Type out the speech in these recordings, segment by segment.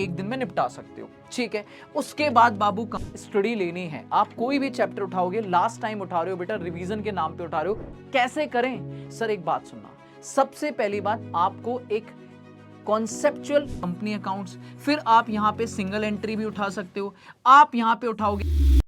एक दिन में निपटा सकते हो, ठीक है। उसके बाद बाबू स्टडी लेनी है। आप कोई भी चैप्टर उठाओगे, लास्ट टाइम उठा रहे हो बेटा, रिवीजन के नाम पे उठा रहे हो, कैसे करें सर? एक बात सुनना, सबसे पहली बात आपको एक कॉन्सेप्चुअल कंपनी अकाउंट्स, फिर आप यहां पे सिंगल एंट्री भी उठा सकते हो। आप यहां पे उठाओगे,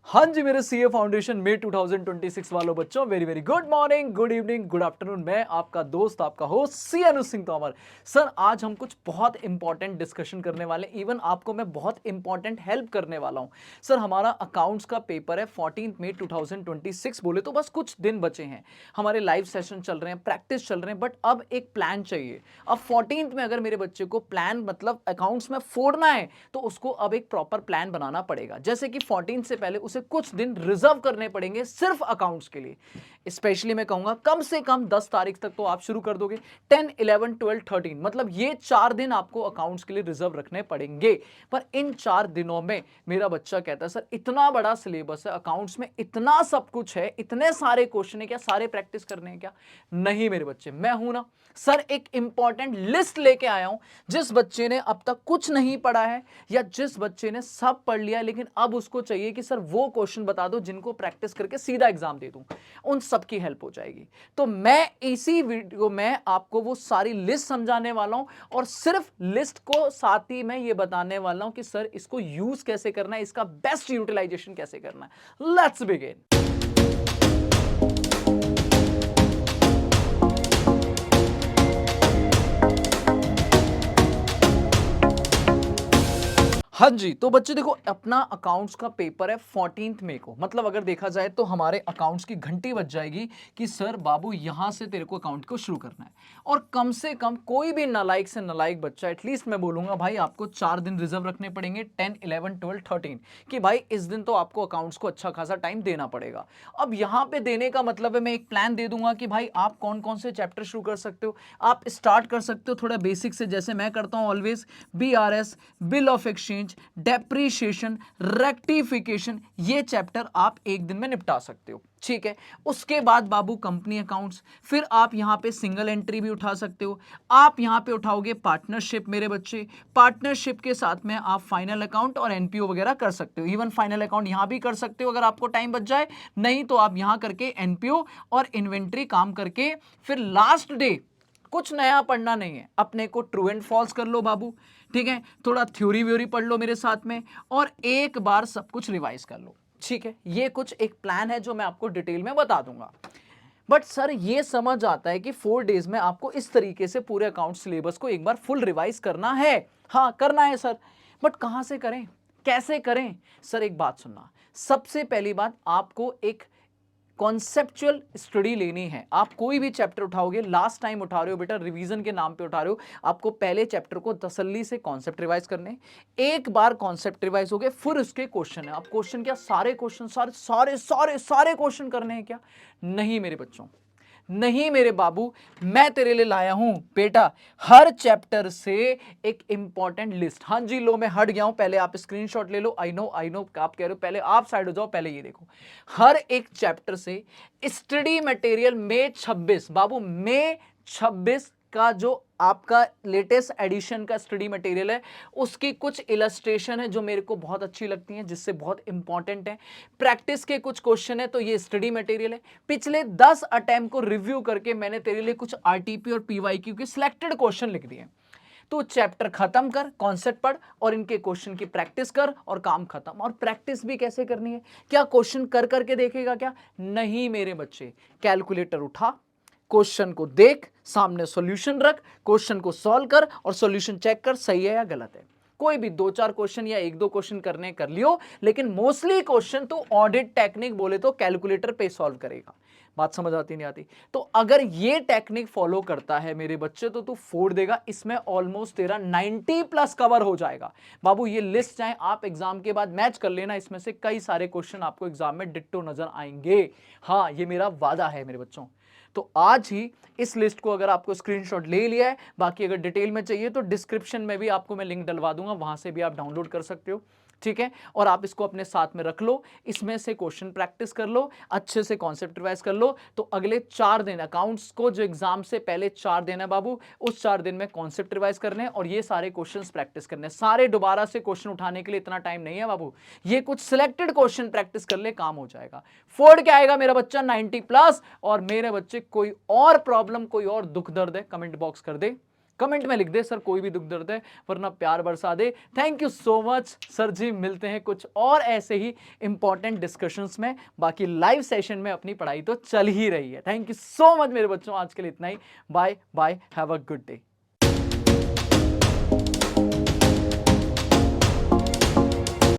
हाँ जी मेरे सीए फाउंडेशन में 2026 वालों बच्चों, very very good morning, good evening, good afternoon. मैं आपका दोस्त, आपका होस्ट सी अनु सिंह तोमर। सर आज हम कुछ बहुत इंपॉर्टेंट डिस्कशन करने वाले, इवन आपको मैं बहुत इंपॉर्टेंट हेल्प करने वाला हूं। सर हमारा अकाउंट्स का पेपर है 14 मई 2026, बोले तो बस कुछ दिन बचे हैं। हमारे लाइव सेशन चल रहे हैं, प्रैक्टिस चल रहे हैं, बट अब एक प्लान चाहिए। अब 14 में अगर मेरे बच्चे को प्लान मतलब अकाउंट्स में फोड़ना है तो उसको अब एक प्रॉपर प्लान बनाना पड़ेगा। जैसे कि 14 से पहले उसे कुछ दिन रिजर्व करने पड़ेंगे सिर्फ अकाउंट्स के लिए। स्पेशली मैं कहूंगा कम से कम 10 तारीख तक तो आप शुरू कर दोगे। 10, 11, 12, 13 मतलब ये 4 दिन आपको अकाउंट्स के लिए रिजर्व रखने पड़ेंगे। पर इन 4 दिनों में मेरा बच्चा कहता है सर इतना बड़ा सिलेबस है अकाउंट्स में, इतना सब कुछ है, इतने सारे क्वेश्चन है, क्या सारे प्रैक्टिस करने हैं क्या? नहीं मेरे बच्चे, मैं हूं ना सर, एक इंपॉर्टेंट लिस्ट लेके आया हूं। जिस बच्चे ने अब तक कुछ नहीं पढ़ा है या जिस बच्चे ने सब पढ़ लिया लेकिन अब उसको चाहिए कि सर वो क्वेश्चन बता दो जिनको प्रैक्टिस करके सीधा एग्जाम दे दूं, उन सबकी हेल्प हो जाएगी। तो मैं इसी वीडियो में आपको वो सारी लिस्ट समझाने वाला हूं और सिर्फ लिस्ट को साथ ही मैं ये बताने वाला हूं कि सर इसको यूज कैसे करना है, इसका बेस्ट यूटिलाइजेशन कैसे करना है। Let's begin. हाँ जी, तो बच्चे देखो अपना अकाउंट्स का पेपर है 14 मई को, मतलब अगर देखा जाए तो हमारे अकाउंट्स की घंटी बज जाएगी कि सर बाबू यहां से तेरे को अकाउंट को शुरू करना है। और कम से कम कोई भी नालायक से नालायक बच्चा, एटलीस्ट मैं बोलूंगा भाई आपको 4 दिन रिजर्व रखने पड़ेंगे, 10, 11, 12, 13, कि भाई इस दिन तो आपको अकाउंट्स को अच्छा खासा टाइम देना पड़ेगा। अब यहां पे देने का मतलब है मैं एक प्लान दे दूंगा कि भाई आप कौन कौन से चैप्टर शुरू कर सकते हो। आप स्टार्ट कर सकते हो थोड़ा बेसिक से, जैसे मैं करता हूं always, BRS, bill of exchange, depreciation, rectification, ये चैप्टर आप एक दिन में निपटा सकते हो, ठीक है। उसके बाद बाबू कंपनी अकाउंट्स, फिर आप यहां पे सिंगल एंट्री भी उठा सकते हो। आप यहां पे उठाओगे पार्टनरशिप मेरे बच्चे, पार्टनरशिप के साथ में आप फाइनल अकाउंट और एनपीओ वगैरह कर सकते हो। इवन फाइनल अकाउंट यहां भी कर सकते हो अगर आपको टाइम बच जाए, नहीं तो आप यहां करके एनपीओ और इन्वेंट्री काम करके फिर लास्ट डे कुछ नया पढ़ना नहीं है, अपने को ट्रू एंड फॉल्स कर लो बाबू, ठीक है। थोड़ा थ्योरी व्योरी पढ़ लो मेरे साथ में और एक बार सब कुछ रिवाइज कर लो, ठीक है। ये कुछ एक प्लान है जो मैं आपको डिटेल में बता दूंगा। बट सर ये समझ आता है कि 4 डेज में आपको इस तरीके से पूरे अकाउंट सिलेबस को एक बार फुल रिवाइज करना है। हाँ करना है सर, बट कहां से करें, कैसे करें? सर एक बात सुनना, सबसे पहली बात आपको एक कॉन्सेप्चुअल स्टडी लेनी है। आप कोई भी चैप्टर उठाओगे, लास्ट टाइम उठा रहे हो बेटा, रिवीजन के नाम पे उठा रहे हो, आपको पहले चैप्टर को तसल्ली से कॉन्सेप्ट रिवाइज करने। एक बार कॉन्सेप्ट रिवाइज हो गए फिर उसके क्वेश्चन है। अब क्वेश्चन क्या, सारे क्वेश्चन सारे सारे सारे सारे क्वेश्चन करने हैं क्या? नहीं मेरे बच्चों, नहीं मेरे बाबू, मैं तेरे लिए लाया हूं बेटा हर चैप्टर से एक इंपॉर्टेंट लिस्ट। हाँ जी लो मैं हट गया हूं, पहले आप स्क्रीनशॉट ले लो। आई नो आप कह रहे हो, पहले आप साइड हो जाओ, पहले ये देखो हर एक चैप्टर से स्टडी मटेरियल मई 26, बाबू मई 26 का जो आपका लेटेस्ट एडिशन का स्टडी मटेरियल है, उसकी कुछ इलस्ट्रेशन है जो मेरे को बहुत अच्छी लगती हैं, जिससे बहुत इंपॉर्टेंट है। प्रैक्टिस के कुछ क्वेश्चन है तो ये स्टडी मटेरियल है। पिछले 10 अटेम्प्ट को रिव्यू करके मैंने तेरे लिए कुछ आरटीपी और पीवाईक्यू के सिलेक्टेड क्वेश्चन लिख दिए। तो चैप्टर खत्म कर, कॉन्सेप्ट पढ़ और इनके क्वेश्चन की प्रैक्टिस कर और काम खत्म। और प्रैक्टिस भी कैसे करनी है? क्या क्वेश्चन कर करके देखेगा क्या? नहीं मेरे बच्चे, कैलकुलेटर उठा, क्वेश्चन को देख, सामने सॉल्यूशन रख, क्वेश्चन को सॉल्व कर और सॉल्यूशन चेक कर सही है या गलत है। कोई भी 2-4 क्वेश्चन या 1-2 क्वेश्चन करने कर लियो, लेकिन मोस्टली क्वेश्चन तो ऑडिट टेक्निक बोले तो कैलकुलेटर पे सॉल्व करेगा। बात समझ आती नहीं आती? तो अगर ये टेक्निक फॉलो करता है मेरे बच्चे तो तू फोड़ देगा। इसमें ऑलमोस्ट तेरा 90+ कवर हो जाएगा बाबू। ये लिस्ट चाहे आप एग्जाम के बाद मैच कर लेना, इसमें से कई सारे क्वेश्चन आपको एग्जाम में डिट्टो नजर आएंगे। हाँ ये मेरा वादा है मेरे बच्चों। तो आज ही इस लिस्ट को अगर आपको स्क्रीनशॉट ले लिया है, बाकी अगर डिटेल में चाहिए तो डिस्क्रिप्शन में भी आपको मैं लिंक डलवा दूंगा, वहां से भी आप डाउनलोड कर सकते हो, ठीक है। और आप इसको अपने साथ में रख लो, इसमें से क्वेश्चन प्रैक्टिस कर लो, अच्छे से कॉन्सेप्ट रिवाइज कर लो। तो अगले 4 दिन अकाउंट्स को जो एग्जाम से पहले 4 दिन है बाबू, उस 4 दिन में कॉन्सेप्ट रिवाइज करने हैं और ये सारे क्वेश्चंस प्रैक्टिस करने हैं। सारे दोबारा से क्वेश्चन उठाने के लिए इतना टाइम नहीं है बाबू, ये कुछ सिलेक्टेड क्वेश्चन प्रैक्टिस कर ले, काम हो जाएगा। फोड़ के आएगा मेरा बच्चा 90 प्लस। और मेरे बच्चे कोई और प्रॉब्लम, कोई और दुख दर्द है, कमेंट बॉक्स कर दे, कमेंट में लिख दे सर कोई भी दुख दर्द है, वरना प्यार बरसा दे। Thank you so much sir ji, मिलते हैं कुछ और ऐसे ही इंपॉर्टेंट डिस्कशंस में। बाकी लाइव सेशन में अपनी पढ़ाई तो चल ही रही है। थैंक यू सो मच मेरे बच्चों, आज के लिए इतना ही। Bye bye, have a good day.